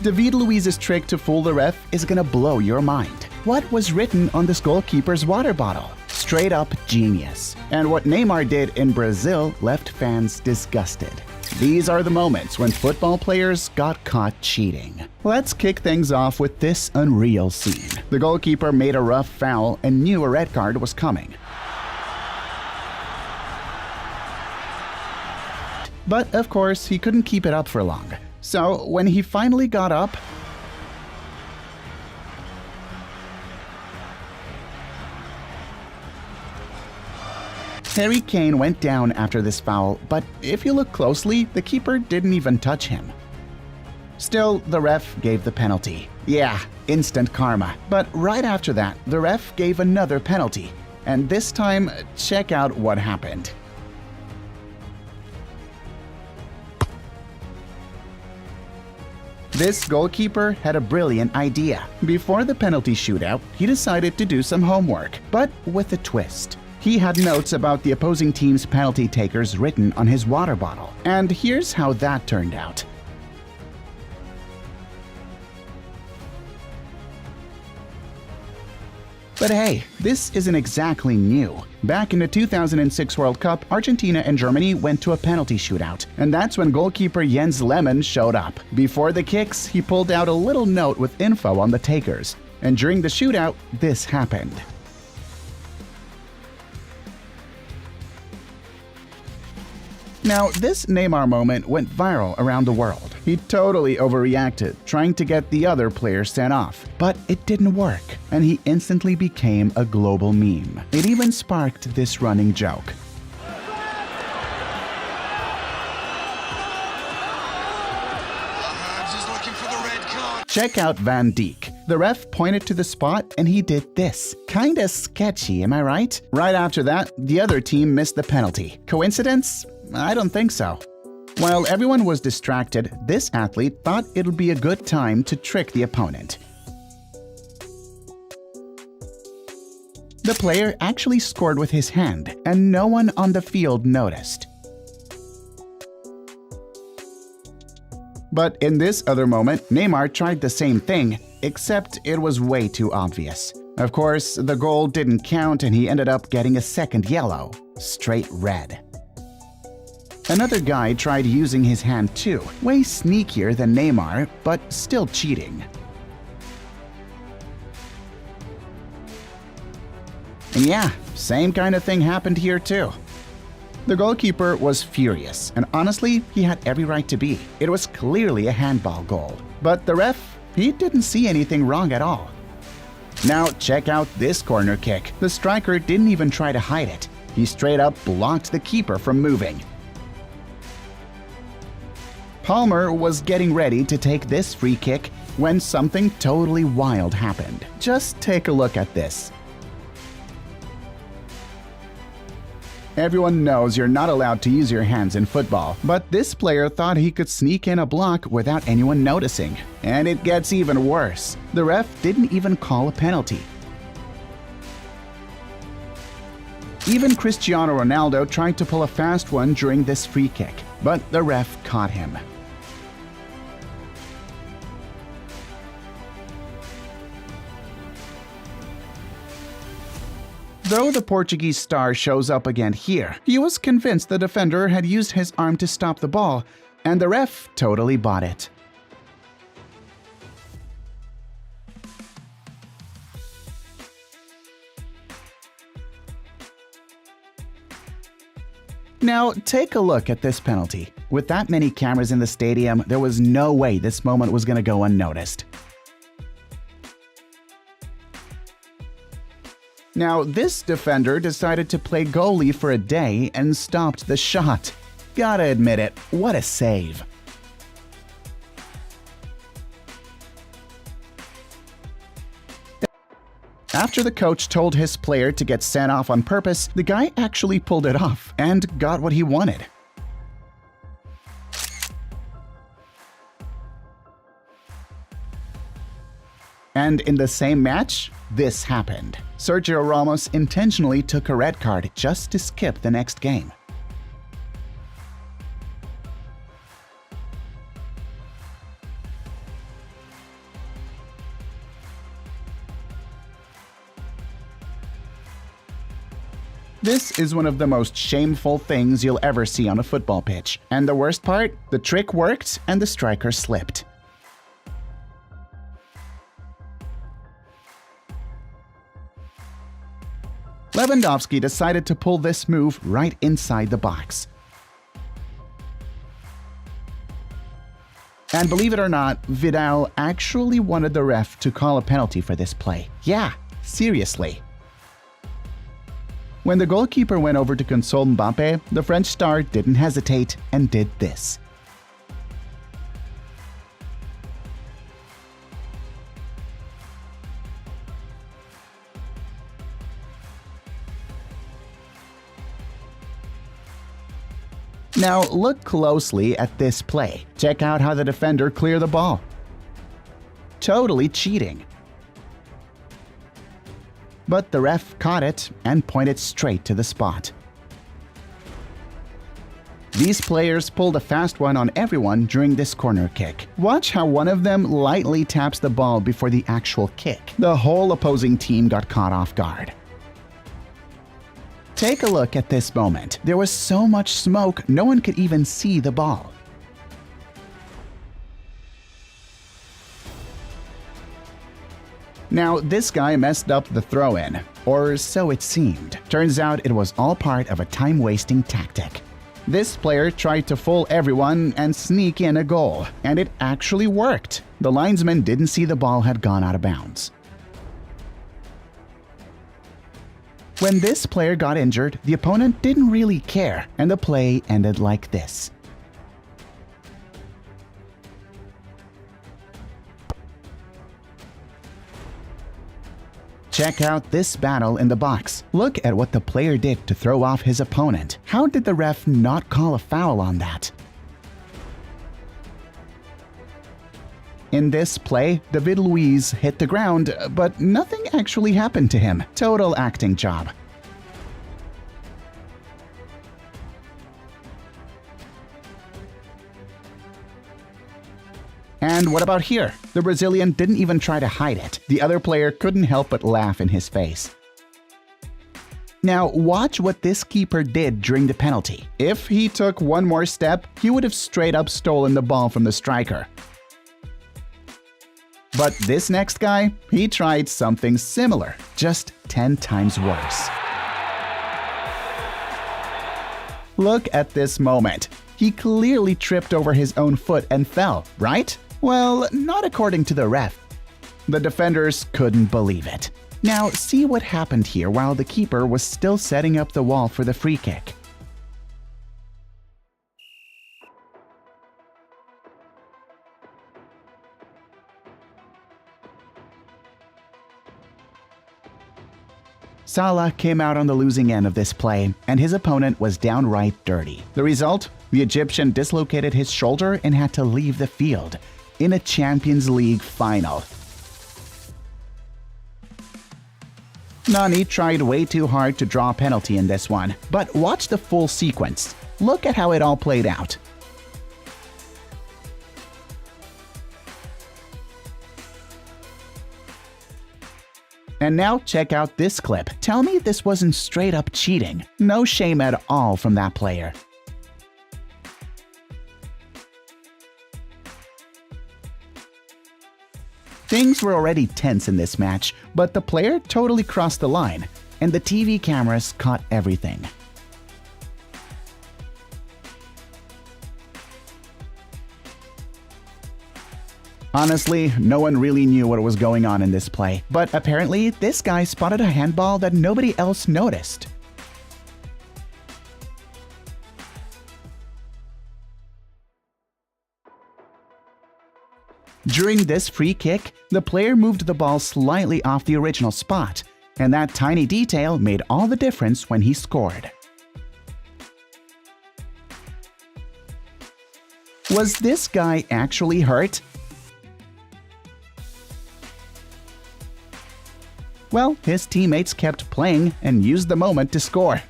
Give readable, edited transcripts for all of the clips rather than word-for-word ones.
David Luiz's trick to fool the ref is gonna blow your mind. What was written on this goalkeeper's water bottle? Straight up genius. And what Neymar did in Brazil left fans disgusted. These are the moments when football players got caught cheating. Let's kick things off with this unreal scene. The goalkeeper made a rough foul and knew a red card was coming. But of course, he couldn't keep it up for long. So when he finally got up, Harry Kane went down after this foul, but if you look closely, the keeper didn't even touch him. Still, the ref gave the penalty. Yeah, instant karma. But right after that, the ref gave another penalty. And this time, check out what happened. This goalkeeper had a brilliant idea. Before the penalty shootout, he decided to do some homework, but with a twist. He had notes about the opposing team's penalty takers written on his water bottle. And here's how that turned out. But hey, this isn't exactly new. Back in the 2006 World Cup, Argentina and Germany went to a penalty shootout, and that's when goalkeeper Jens Lehmann showed up. Before the kicks, he pulled out a little note with info on the takers, and during the shootout, this happened. Now, this Neymar moment went viral around the world. He totally overreacted, trying to get the other players sent off. But it didn't work, and he instantly became a global meme. It even sparked this running joke. Check out Van Dijk. The ref pointed to the spot and he did this. Kinda sketchy, am I right? Right after that, the other team missed the penalty. Coincidence? I don't think so. While everyone was distracted, this athlete thought it would be a good time to trick the opponent. The player actually scored with his hand, and no one on the field noticed. But in this other moment, Neymar tried the same thing, except it was way too obvious. Of course, the goal didn't count and he ended up getting a second yellow, straight red. Another guy tried using his hand too, way sneakier than Neymar, but still cheating. And yeah, same kind of thing happened here too. The goalkeeper was furious, and honestly, he had every right to be. It was clearly a handball goal. But the ref, he didn't see anything wrong at all. Now check out this corner kick. The striker didn't even try to hide it. He straight up blocked the keeper from moving. Palmer was getting ready to take this free kick when something totally wild happened. Just take a look at this. Everyone knows you're not allowed to use your hands in football, but this player thought he could sneak in a block without anyone noticing. And it gets even worse. The ref didn't even call a penalty. Even Cristiano Ronaldo tried to pull a fast one during this free kick, but the ref caught him. Though the Portuguese star shows up again here, he was convinced the defender had used his arm to stop the ball, and the ref totally bought it. Now, take a look at this penalty. With that many cameras in the stadium, there was no way this moment was going to go unnoticed. Now, this defender decided to play goalie for a day and stopped the shot. Gotta admit it, what a save. After the coach told his player to get sent off on purpose, the guy actually pulled it off and got what he wanted. And in the same match, this happened. Sergio Ramos intentionally took a red card just to skip the next game. This is one of the most shameful things you'll ever see on a football pitch. And the worst part? The trick worked and the striker slipped. Lewandowski decided to pull this move right inside the box. And believe it or not, Vidal actually wanted the ref to call a penalty for this play. Yeah, seriously. When the goalkeeper went over to console Mbappe, the French star didn't hesitate and did this. Now look closely at this play. Check out how the defender cleared the ball. Totally cheating. But the ref caught it and pointed straight to the spot. These players pulled a fast one on everyone during this corner kick. Watch how one of them lightly taps the ball before the actual kick. The whole opposing team got caught off guard. Take a look at this moment. There was so much smoke, no one could even see the ball. Now, this guy messed up the throw-in, or so it seemed. Turns out it was all part of a time-wasting tactic. This player tried to fool everyone and sneak in a goal, and it actually worked. The linesman didn't see the ball had gone out of bounds. When this player got injured, the opponent didn't really care, and the play ended like this. Check out this battle in the box. Look at what the player did to throw off his opponent. How did the ref not call a foul on that? In this play, David Luiz hit the ground, but nothing actually happened to him. Total acting job. And what about here? The Brazilian didn't even try to hide it. The other player couldn't help but laugh in his face. Now watch what this keeper did during the penalty. If he took one more step, he would have straight up stolen the ball from the striker. But this next guy, he tried something similar, just 10 times worse. Look at this moment. He clearly tripped over his own foot and fell, right? Well, not according to the ref. The defenders couldn't believe it. Now see what happened here while the keeper was still setting up the wall for the free kick. Salah came out on the losing end of this play, and his opponent was downright dirty. The result? The Egyptian dislocated his shoulder and had to leave the field in a Champions League final. Nani tried way too hard to draw a penalty in this one, but watch the full sequence. Look at how it all played out. And now check out this clip. Tell me this wasn't straight up cheating. No shame at all from that player. Things were already tense in this match, but the player totally crossed the line, and the TV cameras caught everything. Honestly, no one really knew what was going on in this play, but apparently this guy spotted a handball that nobody else noticed. During this free kick, the player moved the ball slightly off the original spot, and that tiny detail made all the difference when he scored. Was this guy actually hurt? Well, his teammates kept playing and used the moment to score.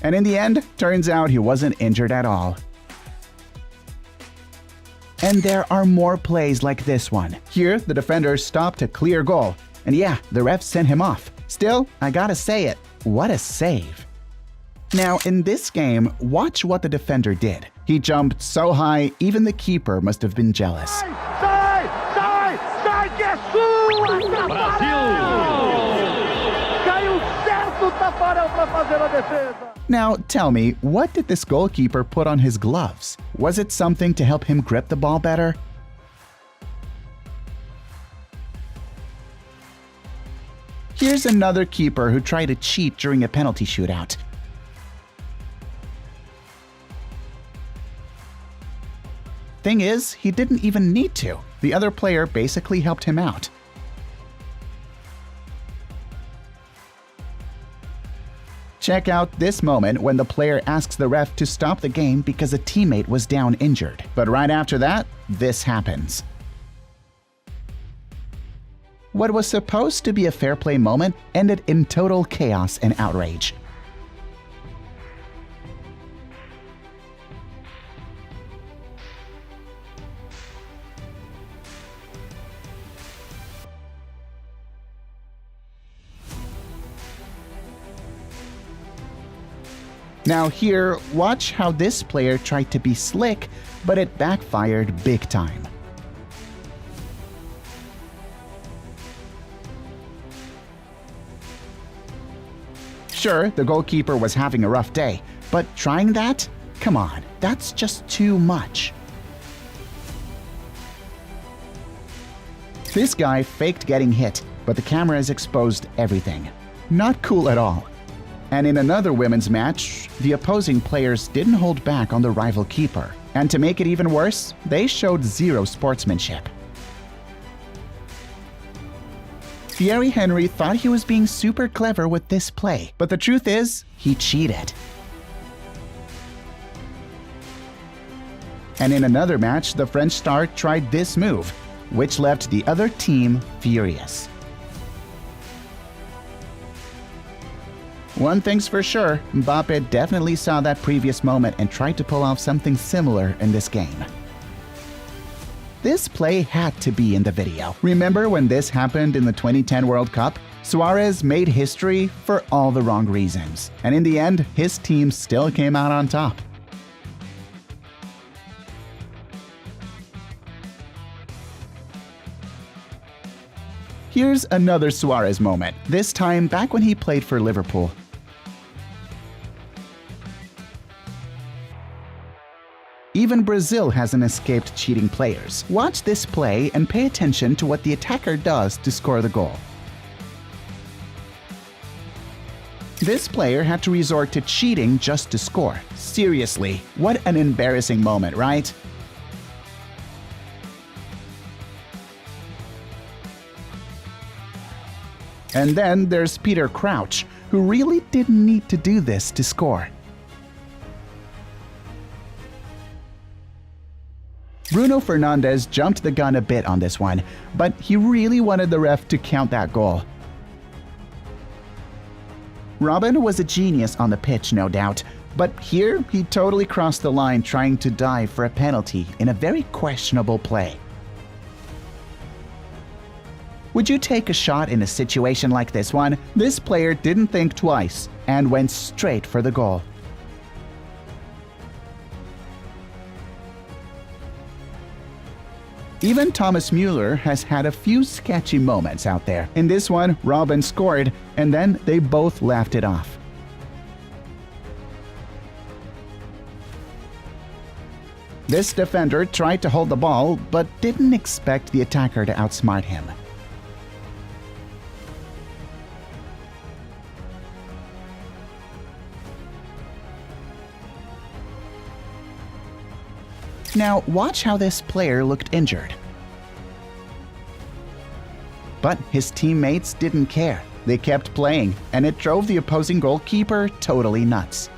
And in the end, turns out he wasn't injured at all. And there are more plays like this one. Here, the defender stopped a clear goal. And yeah, the ref sent him off. Still, I gotta say it, what a save. Now, in this game, watch what the defender did. He jumped so high, even the keeper must have been jealous. Sai, sai, sai que é sua! Brasil! Caiu certo o Tafarel para fazer a defesa. Now, tell me, what did this goalkeeper put on his gloves? Was it something to help him grip the ball better? Here's another keeper who tried to cheat during a penalty shootout. Thing is, he didn't even need to. The other player basically helped him out. Check out this moment when the player asks the ref to stop the game because a teammate was down injured. But right after that, this happens. What was supposed to be a fair play moment ended in total chaos and outrage. Now here, watch how this player tried to be slick, but it backfired big time. Sure, the goalkeeper was having a rough day, but trying that? Come on, that's just too much. This guy faked getting hit, but the cameras exposed everything. Not cool at all. And in another women's match, the opposing players didn't hold back on the rival keeper. And to make it even worse, they showed zero sportsmanship. Thierry Henry thought he was being super clever with this play, but the truth is, he cheated. And in another match, the French star tried this move, which left the other team furious. One thing's for sure, Mbappe definitely saw that previous moment and tried to pull off something similar in this game. This play had to be in the video. Remember when this happened in the 2010 World Cup? Suarez made history for all the wrong reasons. And in the end, his team still came out on top. Here's another Suarez moment, this time back when he played for Liverpool. Even Brazil hasn't escaped cheating players. Watch this play and pay attention to what the attacker does to score the goal. This player had to resort to cheating just to score. Seriously, what an embarrassing moment, right? And then there's Peter Crouch, who really didn't need to do this to score. Bruno Fernandes jumped the gun a bit on this one, but he really wanted the ref to count that goal. Robin was a genius on the pitch, no doubt, but here he totally crossed the line trying to dive for a penalty in a very questionable play. Would you take a shot in a situation like this one? This player didn't think twice and went straight for the goal. Even Thomas Müller has had a few sketchy moments out there. In this one, Robin scored, and then they both laughed it off. This defender tried to hold the ball, but didn't expect the attacker to outsmart him. Now, watch how this player looked injured. But his teammates didn't care. They kept playing, and it drove the opposing goalkeeper totally nuts.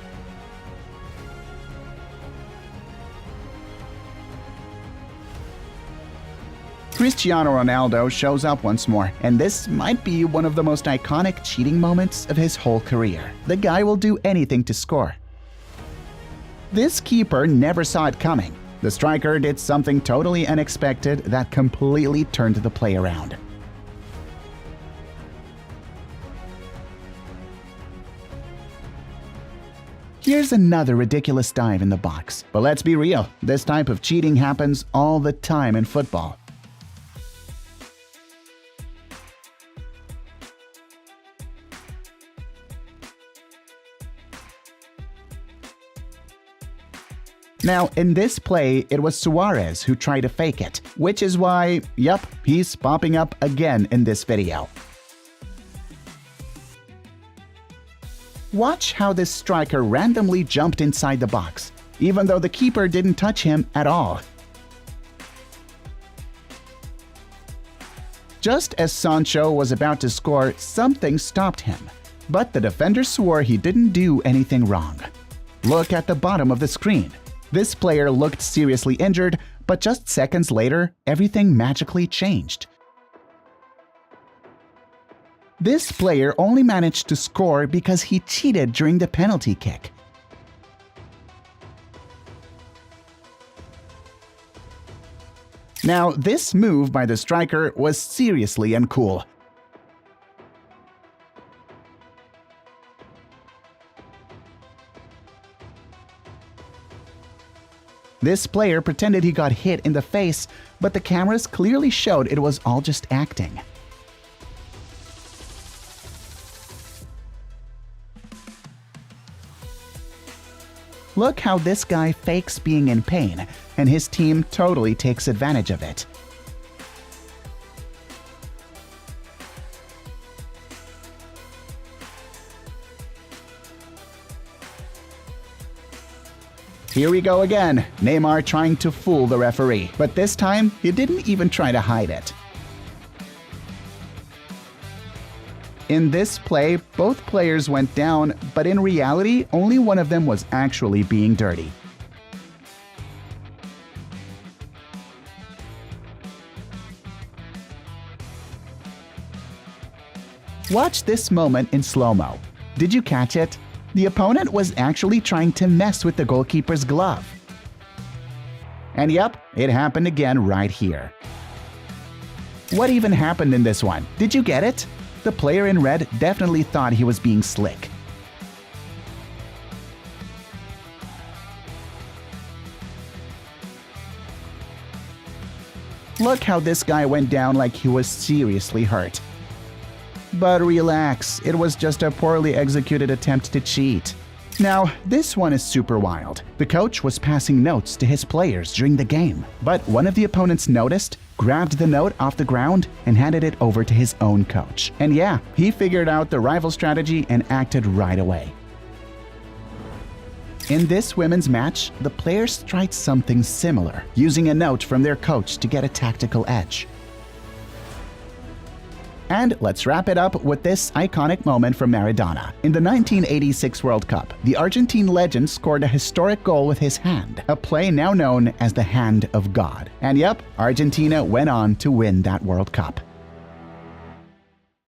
Cristiano Ronaldo shows up once more, and this might be one of the most iconic cheating moments of his whole career. The guy will do anything to score. This keeper never saw it coming. The striker did something totally unexpected that completely turned the play around. Here's another ridiculous dive in the box. But let's be real, this type of cheating happens all the time in football. Now, in this play, it was Suarez who tried to fake it, which is why, yup, he's popping up again in this video. Watch how this striker randomly jumped inside the box, even though the keeper didn't touch him at all. Just as Sancho was about to score, something stopped him, but the defender swore he didn't do anything wrong. Look at the bottom of the screen. This player looked seriously injured, but just seconds later, everything magically changed. This player only managed to score because he cheated during the penalty kick. Now, this move by the striker was seriously uncool. This player pretended he got hit in the face, but the cameras clearly showed it was all just acting. Look how this guy fakes being in pain, and his team totally takes advantage of it. Here we go again, Neymar trying to fool the referee, but this time he didn't even try to hide it. In this play, both players went down, but in reality, only one of them was actually being dirty. Watch this moment in slow-mo. Did you catch it? The opponent was actually trying to mess with the goalkeeper's glove. And yep, it happened again right here. What even happened in this one? Did you get it? The player in red definitely thought he was being slick. Look how this guy went down like he was seriously hurt. But relax, it was just a poorly executed attempt to cheat. Now, this one is super wild. The coach was passing notes to his players during the game, but one of the opponents noticed, grabbed the note off the ground, and handed it over to his own coach. And yeah, he figured out the rival strategy and acted right away. In this women's match, the players tried something similar, using a note from their coach to get a tactical edge. And let's wrap it up with this iconic moment from Maradona. In the 1986 World Cup, the Argentine legend scored a historic goal with his hand, a play now known as the Hand of God. And yep, Argentina went on to win that World Cup.